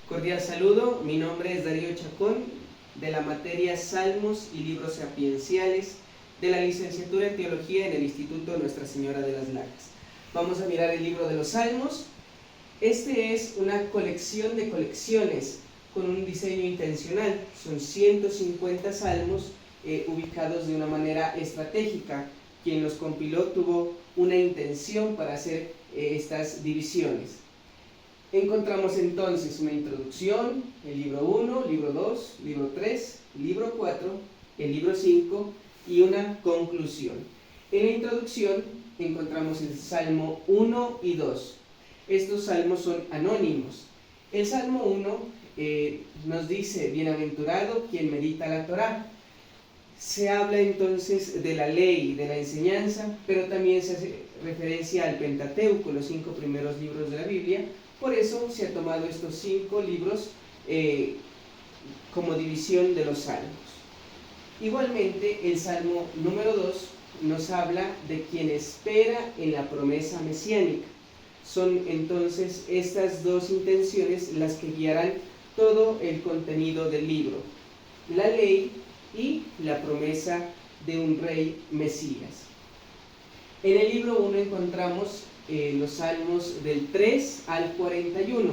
Cordial saludo, mi nombre es Darío Chacón, de la materia Salmos y Libros Sapienciales, de la licenciatura en Teología en el Instituto Nuestra Señora de las Lajas. Vamos a mirar el libro de los Salmos. Este es una colección de colecciones con un diseño intencional. Son 150 salmos ubicados de una manera estratégica. Quien los compiló tuvo una intención para hacer estas divisiones. Encontramos entonces una introducción, el libro 1, libro 2, libro 3, libro 4, el libro 5 y una conclusión. En la introducción encontramos el Salmo 1 y 2. Estos salmos son anónimos. El Salmo 1 nos dice: bienaventurado quien medita la Torá. Se habla entonces de la ley, de la enseñanza, pero también se hace referencia al Pentateuco, los 5 primeros libros de la Biblia. Por eso se ha tomado estos 5 libros como división de los salmos. Igualmente, el Salmo número 2 nos habla de quien espera en la promesa mesiánica. Son entonces estas dos intenciones las que guiarán todo el contenido del libro: la ley y la promesa de un rey Mesías. En el libro 1 encontramos los salmos del 3 al 41.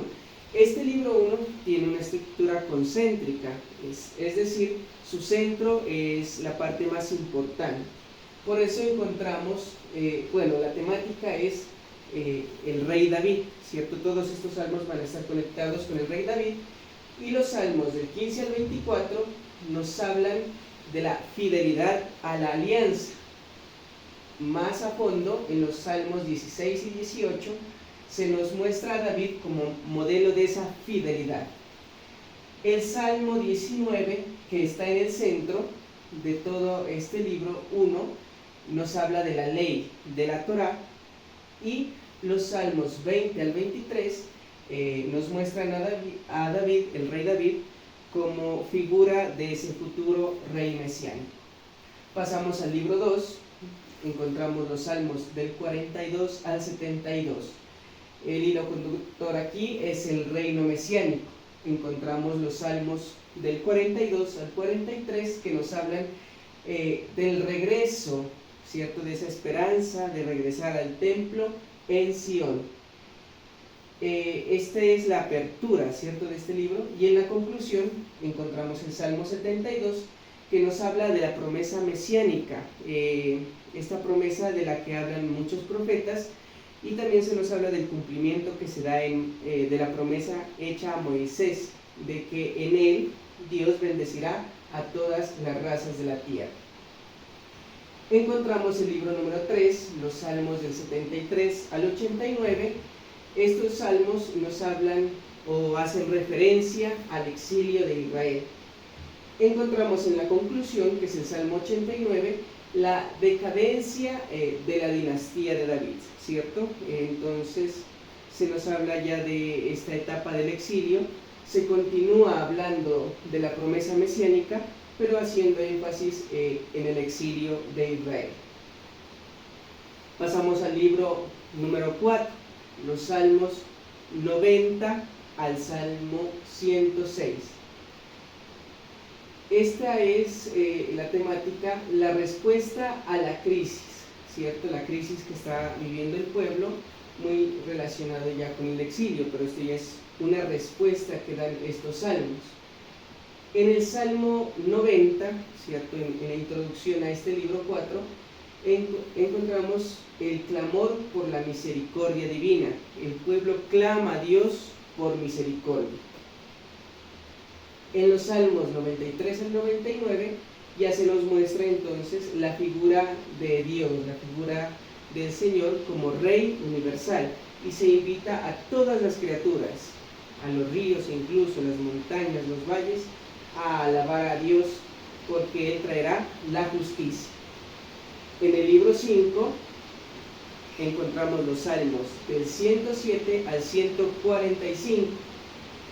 Este libro 1 tiene una estructura concéntrica, es decir, su centro es la parte más importante. Por eso encontramos, la temática es el rey David, ¿cierto? Todos estos salmos van a estar conectados con el rey David, y los salmos del 15 al 24 nos hablan de la fidelidad a la alianza. Más a fondo, en los salmos 16 y 18, se nos muestra a David como modelo de esa fidelidad. El Salmo 19, que está en el centro de todo este libro 1, nos habla de la ley, de la Torá, y los salmos 20 al 23 nos muestran a David, el rey David, como figura de ese futuro rey mesiánico. Pasamos al libro 2, encontramos los salmos del 42 al 72. El hilo conductor aquí es el reino mesiánico. Encontramos los salmos del 42 al 43 que nos hablan del regreso, ¿cierto? De esa esperanza de regresar al templo en Sion. Esta es la apertura, ¿cierto?, de este libro, y en la conclusión encontramos el Salmo 72, que nos habla de la promesa mesiánica, esta promesa de la que hablan muchos profetas, y también se nos habla del cumplimiento que se da de la promesa hecha a Moisés, de que en él Dios bendecirá a todas las razas de la tierra. Encontramos el libro número 3, los salmos del 73 al 89. Estos salmos nos hablan o hacen referencia al exilio de Israel. Encontramos en la conclusión, que es el Salmo 89, la decadencia de la dinastía de David, ¿cierto? Entonces se nos habla ya de esta etapa del exilio. Se continúa hablando de la promesa mesiánica, pero haciendo énfasis en el exilio de Israel. Pasamos al libro número 4, los salmos 90 al Salmo 106. Esta es la temática, la respuesta a la crisis, ¿cierto? La crisis que está viviendo el pueblo, muy relacionado ya con el exilio, pero esto ya es una respuesta que dan estos salmos. En el Salmo 90, ¿cierto?, en la introducción a este libro 4, encontramos el clamor por la misericordia divina. El pueblo clama a Dios por misericordia. En los salmos 93 al 99 ya se nos muestra entonces la figura de Dios, la figura del Señor como Rey universal, y se invita a todas las criaturas, a los ríos e incluso las montañas, los valles, a alabar a Dios, porque Él traerá la justicia. En el libro 5 encontramos los salmos del 107 al 145.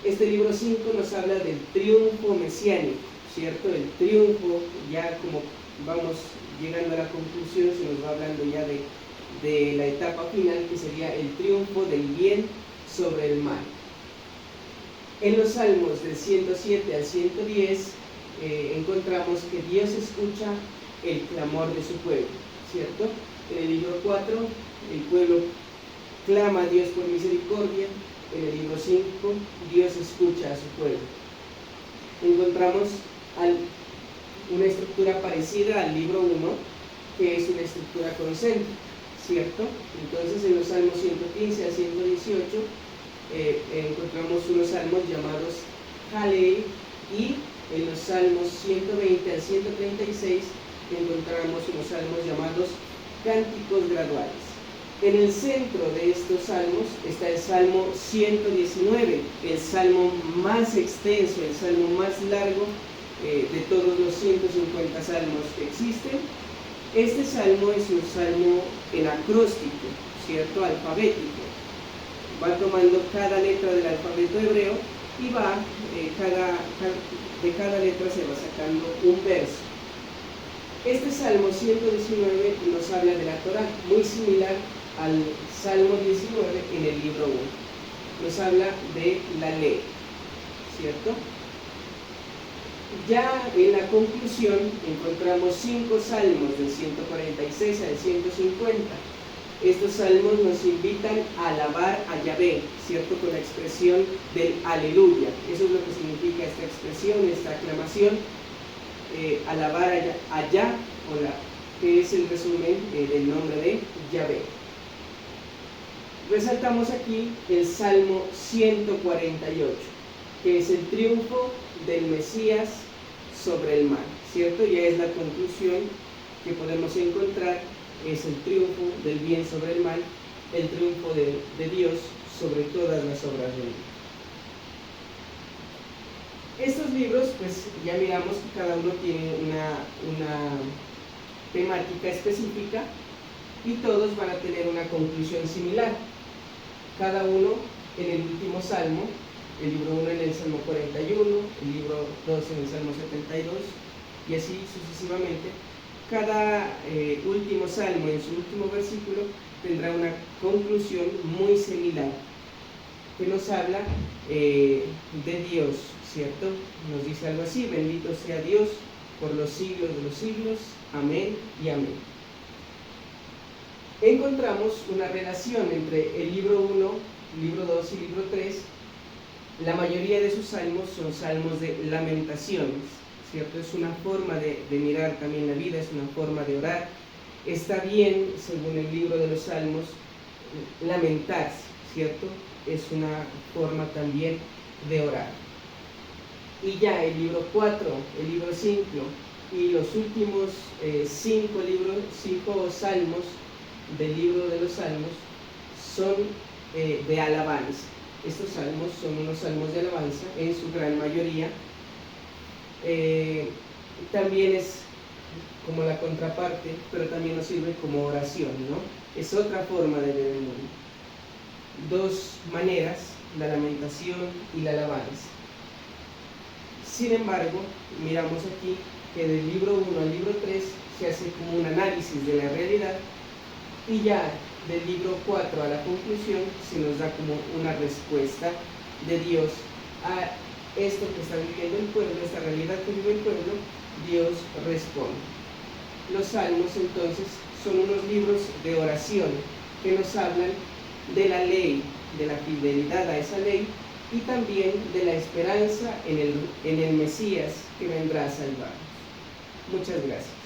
Este libro 5 nos habla del triunfo mesiánico, ¿cierto? El triunfo, ya como vamos llegando a la conclusión, se nos va hablando ya de la etapa final, que sería el triunfo del bien sobre el mal. En los salmos del 107 al 110 encontramos que Dios escucha el clamor de su pueblo, ¿cierto? En el libro 4, el pueblo clama a Dios por misericordia. En el libro 5, Dios escucha a su pueblo. Encontramos una estructura parecida al libro 1, que es una estructura concéntrica, ¿cierto? Entonces en los salmos 115 al 118 encontramos unos salmos llamados Halei, y en los salmos 120 al 136 encontramos unos salmos llamados Cánticos Graduales. En el centro de estos salmos está el Salmo 119, el salmo más extenso, el salmo más largo de todos los 150 salmos que existen. Este salmo es un salmo en acróstico, ¿cierto? Alfabético. Va tomando cada letra del alfabeto hebreo y de cada letra se va sacando un verso. Este Salmo 119 nos habla de la Torá, muy similar al Salmo 19 en el libro 1. Nos habla de la ley, ¿cierto? Ya en la conclusión encontramos 5 salmos del 146 al 150. Estos salmos nos invitan a alabar a Yahvé, ¿cierto? Con la expresión del aleluya. Eso es lo que significa esta expresión, esta aclamación. Alabar a Yah, que es el resumen del nombre de Yahvé. Resaltamos aquí el Salmo 148, que es el triunfo del Mesías sobre el mal, ¿cierto? Ya es la conclusión que podemos encontrar, es el triunfo del bien sobre el mal, el triunfo de Dios sobre todas las obras de Dios. Estos libros, pues ya miramos que cada uno tiene una temática específica y todos van a tener una conclusión similar. Cada uno en el último salmo, el libro 1 en el Salmo 41, el libro 2 en el Salmo 72 y así sucesivamente. Cada último salmo en su último versículo tendrá una conclusión muy similar que nos habla de Dios, ¿cierto? Nos dice algo así: bendito sea Dios por los siglos de los siglos, amén y amén. Encontramos una relación entre el libro 1, libro 2 y libro 3. La mayoría de sus salmos son salmos de lamentaciones, ¿cierto? Es una forma de mirar también la vida, es una forma de orar. Está bien, según el libro de los salmos, lamentarse, ¿cierto? Es una forma también de orar. Y ya el libro 4, el libro 5 y los últimos 5 salmos del libro de los salmos son de alabanza. Estos salmos son unos salmos de alabanza en su gran mayoría. También es como la contraparte, pero también nos sirve como oración, ¿no? Es otra forma de ver el mundo. Dos maneras, la lamentación y la alabanza. Sin embargo, miramos aquí que del libro 1 al libro 3 se hace como un análisis de la realidad, y ya del libro 4 a la conclusión se nos da como una respuesta de Dios a esto que está viviendo el pueblo, esta realidad que vive el pueblo. Dios responde. Los salmos entonces son unos libros de oración que nos hablan de la ley, de la fidelidad a esa ley, y también de la esperanza en el Mesías que vendrá a salvarnos. Muchas gracias.